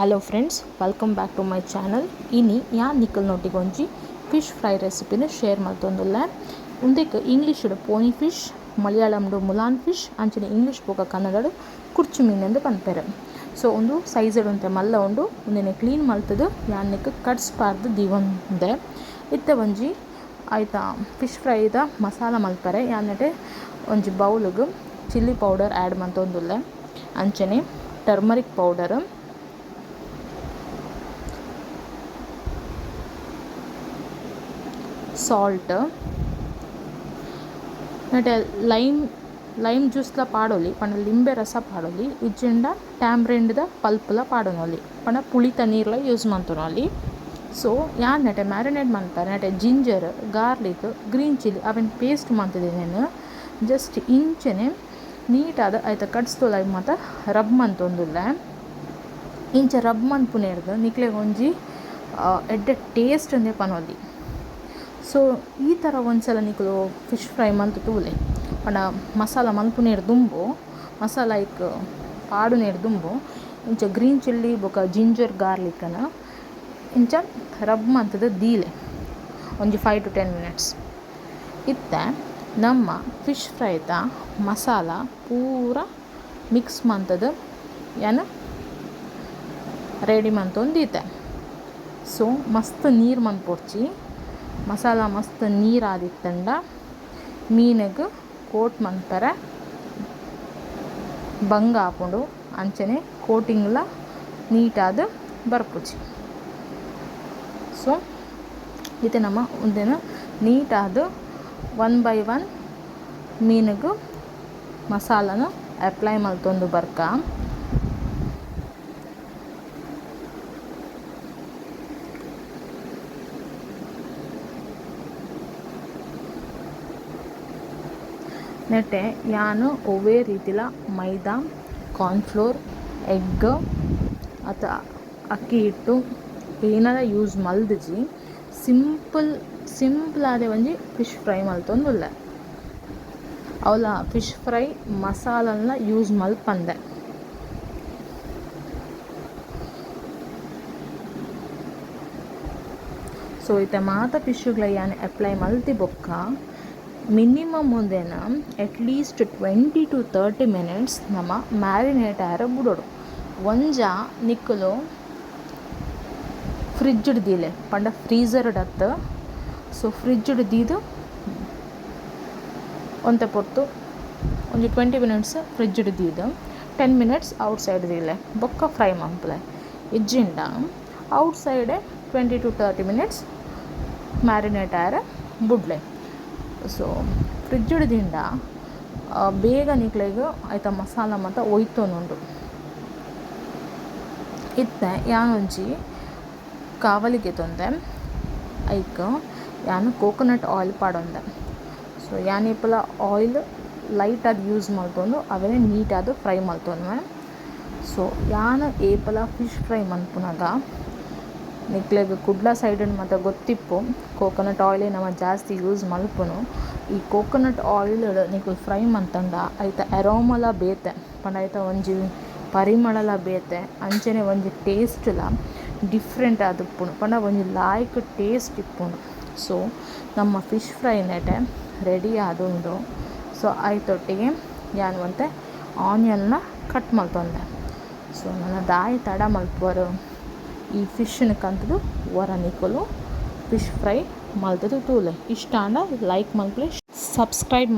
Hello friends, welcome back to my channel. ಇನಿ ಯಾನ್ ನಿಕ್ಕಲ್ ನೊಟ್ಟಿಗೆ ಒಂಜಿ ಫಿಶ್ ಫ್ರೈ ರೆಸಿಪಿನ ಶೇರ್ ಮಲ್ತೊಂದುಲ್ಲ. ಉಂದೆಕ್ ಇಂಗ್ಲೀಷ್ಡು ಪೋನಿ ಫಿಶ್, ಮಲಯಾಳಂಡು ಮುಲಾನ್ ಫಿಶ್, ಅಂಚನೆ ಇಂಗ್ಲೀಷ್ ಪೋಕ ಕನ್ನಡಡು ಕುರ್ಚು ಮೀನು ಎಂದು ಪನ್ಪೆರ್. ಸೊ ಒಂದು ಸೈಜಡ್ ಒಂತೆ ಮಲ್ಲ ಉಂಡು ಒಂದಿನ ಕ್ಲೀನ್ ಮಲ್ತದು ಯಾನ್ನಿಕ್ ಕಟ್ಸ್ಪಾರ್ದು ದಿವೊಂದೆ ಇತ್ತೆ ಒಂಜಿ ಆಯ್ತಾ ಫಿಶ್ ಫ್ರೈದ ಮಸಾಲ ಮಲ್ಪರೆ. ಯಾನ್ನೆಟೆ ಒಂಜಿ ಬೌಲ್ಗ್ ಚಿಲ್ಲಿ ಪೌಡರ್ ಆ್ಯಡ್ ಮಂತೊಂದುಲ್ಲೆ, ಅಂಚನೆ ಟರ್ಮರಿಕ್ ಪೌಡರ್, ಸಾಲ್ಟ್, ನೆಟೆ ಲೈಮ್ ಜ್ಯೂಸ್ಲ ಪಾಡೊಲಿ ಪಂಡ ಲಿಂಬೆ ರಸ ಪಾಡೊಲಿ, ಇಜ್ಜಿಂಡ ಟ್ಯಾಮ್ರಿಂಡ್ದ ಪಲ್ಪ್ಲ ಪಾಡೊನೊಲಿ ಪಂಡ ಪುಳಿತ ನೀರ್ಲ ಯೂಸ್ ಮಂತೊನೊಲಿ. ಸೊ ಯಾನ್ ನೆಟೆ ಮ್ಯಾರಿನೇಟ್ ಮನ್ಪರೆ ನೆಟೆ ಜಿಂಜರ್, ಗಾರ್ಲಿಕ್, ಗ್ರೀನ್ ಚಿಲ್ಲಿ ಅವೆನ್ ಪೇಸ್ಟ್ ಮಂತಿದ್ದೇನೆ. ಜಸ್ಟ್ ಇಂಚನೆ ನೀಟಾದ ಐತ ಕಟ್ಸ್ತೋಲ ಮಾತ ರಬ್ ಮಂತೊಂದುಲ್ಲೆ. ಇಂಚ ರಬ್ ಮನ್ಪುನೇರ್ದು ನಿಕ್ಲೆಗ್ ಒಂಜಿ ಎಡ್ಡೆ ಟೇಸ್ಟ್ ಅಂದೆ ಪನೊಲಿ. ಸೊ ಈ ಥರ ಒಂದ್ಸಲ ನಿಕ್ಲು ಫಿಶ್ ಫ್ರೈ ಮಂತ್ ತೂಲೆ ಪಂಡ ಮಸಾಲ ಮಲ್ಪುನೇರು ದುಂಬು ಮಸಾಲ ಇಕ್ ಪಾಡುನೇರು ದುಂಬು ಇಂಚ ಗ್ರೀನ್ ಚಿಲ್ಲಿ ಬೊಕ ಜಿಂಜರ್ ಗಾರ್ಲಿಕ್ಕನ ಇಂಚ ರಬ್ ಮಂತದ ದೀಲೆ ಒಂಜಿ 5 to 10 minutes. ಇತ್ತೆ ನಮ್ಮ ಫಿಶ್ ಫ್ರೈದ ಮಸಾಲ ಪೂರ ಮಿಕ್ಸ್ ಮಂತದ ಏನು ರೆಡಿ ಮಂತೊಂದೀತೆ. ಸೊ ಮಸ್ತ್ ನೀರು ಮಂತ್ಪೊಡ್ಚಿ ಮಸಾಲ ಮಸ್ತ್ ನೀರು ಆದಿತ್ತಂಡ ಮೀನಿಗೆ ಕೋಟ್ ಮನ್ಪರೆ ಬಂಗ ಹಾಕೊಂಡು ಅಂಚನೆ ಕೋಟಿಂಗ್ಲ ನೀಟಾದ ಬರ್ಪುಜಿ. ಸೊ ಇದು ನಮ್ಮ ಒಂದಿನ ನೀಟಾದ 1 by 1 ಮೀನಿಗೆ ಮಸಾಲನ ಅಪ್ಲೈ ಮಲ್ತೊಂದು ಬರ್ಕ ನೆಟ್ಟೆ ಯಾನು ಒವೇ ರೀತಿಲ ಮೈದಾ, ಕಾರ್ನ್ಫ್ಲೋರ್, ಎಗ್ ಅಥವಾ ಅಕ್ಕಿ ಹಿಟ್ಟು ಏನಾರ ಯೂಸ್ ಮಲ್ದಿಜಿ ಸಿಂಪಲ್ ಆದ ಒಂಜಿ ಫಿಶ್ ಫ್ರೈ ಮಲ್ತೊಂದುಲ್ಲೆ. ಅವಲ ಫಿಶ್ ಫ್ರೈ ಮಸಾಲನ್ನ ಯೂಸ್ ಮಲ್ಪಂದೆ. ಸೊ ಇತ್ತೆ ಮಾತ ಫಿಶ್ಗಳ ಯಾನು ಅಪ್ಲೈ ಮಲ್ತಿ ಬೊಕ್ಕ ಮಿನಿಮಮ್ ಒಂದೇನ ಅಟ್ಲೀಸ್ಟ್ 20 to 30 minutes ನಮ್ಮ ಮ್ಯಾರಿನೇಟ್ ಆರ ಬಿಡೋಡು. ಒಂಜ ನಿಕ್ಕಲು ಫ್ರಿಜ್ಡ್ ದೀಲೆ ಪಂಡ ಫ್ರೀಝರ್ಡ್ ಹತ್ತು. ಸೊ ಫ್ರಿಜ್ಡ್ ದೀದು ಒಂತೆ ಪೊರ್ತು ಒಂಜಿ 20 minutes ಫ್ರಿಜ್ಡ್ ದೀದು 10 minutes ಔಟ್ಸೈಡ್ ದೀಲೆ ಬೊಕ್ಕ ಫ್ರೈ ಮನ್ಪುಲೆ. ಇಜ್ಜಿಂಡ ಔಟ್ಸೈಡೆ 20 to 30 minutes ಮ್ಯಾರಿನೇಟ್ ಆರ ಬುಡ್ಲೆ. ಸೊ ಫ್ರಿಜ್ಡ್ ದಿಂದ ಬೇಗ ನಿಕ್ಲೆಗ್ ಐತ ಮಸಾಲ ಮಾತ ಒಯ್ತೊಂದುಂಡು. ಇತ್ತೆ ಯಾನೊಂಜಿ ಕಾವಲಿಗೆ ತೊಂದೆ ಐಕ್ ಯಾನು ಕೋಕೋನಟ್ ಆಯಿಲ್ ಪಾಡೊಂದೆ. ಸೊ ಯಾನಿಪ್ಪಲ ಆಯಿಲ್ ಲೈಟಾದ ಯೂಸ್ ಮಲ್ತೊಂದು ಅವೇನೆ ನೀಟಾದ ಫ್ರೈ ಮಲ್ತೊಂದುವೆ. ಸೊ ಯಾನು ಏಪಲ ಫಿಶ್ ಫ್ರೈ ಮನ್ಪುನಾಗ ನಿಕ್ಲೆಗ್ ಕುಡ್ಲ ಸೈಡನ್ನು ಮತ್ತು ಗೊತ್ತಿಪ್ಪು ಕೋಕೋನಟ್ ಆಯಿಲೇ ನಮ್ಮ ಜಾಸ್ತಿ ಯೂಸ್ ಮಲ್ಪುನು. ಈ ಕೋಕೋನಟ್ ಆಯಿಲ್ ನಿಕ್ಲು ಫ್ರೈ ಮಂತಂಡ ಐತ ಅರೋಮಲ ಬೇತೆ ಪಂಡ ಐತ ಒಂಜಿ ಪರಿಮಳಲ ಬೇತೆ ಅಂಚನೆ ಒಂಜಿ ಟೇಸ್ಟ್ಲ ಡಿಫ್ರೆಂಟ್ ಆದಿಪ್ಪುಂಡು ಪಂಡ ಒಂಜಿ ಲಾಯ್ಕ್ ಟೇಸ್ಟ್ ಇಪ್ಪುಂಡು. ಸೊ ನಮ್ಮ ಫಿಶ್ ಫ್ರೈ ನೆಟೆ ರೆಡಿ ಆದುಂಡು. ಸೊ ಐತೊಟ್ಟಿಗೆ ಯಾನು ಅಂತೆ ಆನಿಯನ್ನ ಕಟ್ ಮಲ್ತೊಂದೆ. ಸೊ ನನ್ನ ದಾಯಿ ತಡ ಮಲ್ಪುವರು ಈ ಫಿಶ್ನ ಕಂತದು ವರ ನಿಕ್ಕಲು ಫಿಶ್ ಫ್ರೈ ಮಲ್ತದು ತೂಲೆ. ಇಷ್ಟ ಅಂಡ ಲೈಕ್ ಮಲ್ಪಲೆ, ಸಬ್ಸ್ಕ್ರೈಬ್